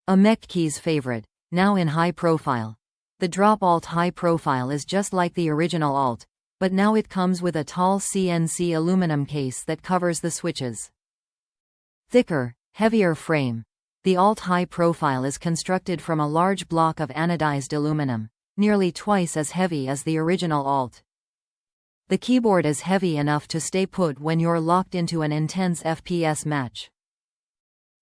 A MECH KEYS favorite, now in high profile. The Drop Alt high profile is just like the original Alt, but now it comes with a tall CNC-aluminum case that covers the switches. Thicker, heavier frame. The Alt high profile is constructed from a large block of anodized aluminum, nearly twice as heavy as the original Alt. The keyboard is heavy enough to stay put when you're locked into an intense FPS match.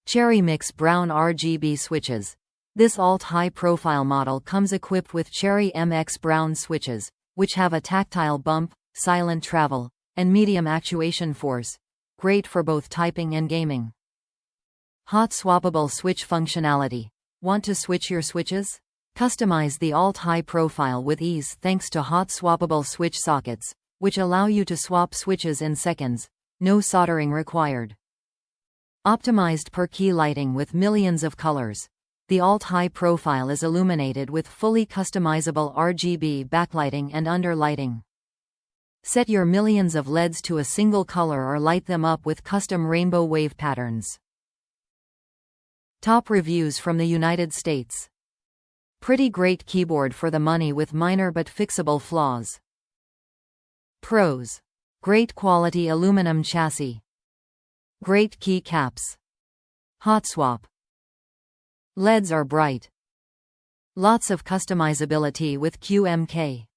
Cherry MX Brown RGB switches. This Alt high-profile model comes equipped with Cherry MX Brown switches, which have a tactile bump, silent travel, and medium actuation force. Great for both typing and gaming. HOT-SWAPPABLE switch functionality. Want to switch your switches? Customize the Alt high profile with ease thanks to HOT-SWAPPABLE switch sockets, which allow you to swap switches in seconds. No soldering required. Optimized per key lighting with millions of colors. The Alt high profile is illuminated with fully customizable RGB backlighting and underlighting. Set your millions of LEDs to a single color or light them up with custom rainbow wave patterns. Top reviews from the United States. Pretty great keyboard for the money with minor but fixable flaws. Pros. Great quality aluminum chassis. Great key caps. Hot swap. LEDs are bright. Lots of customizability with QMK.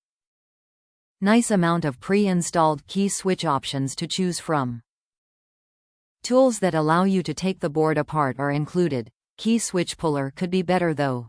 Nice amount of pre-installed key switch options to choose from. Tools that allow you to take the board apart are included. Key switch puller could be better though.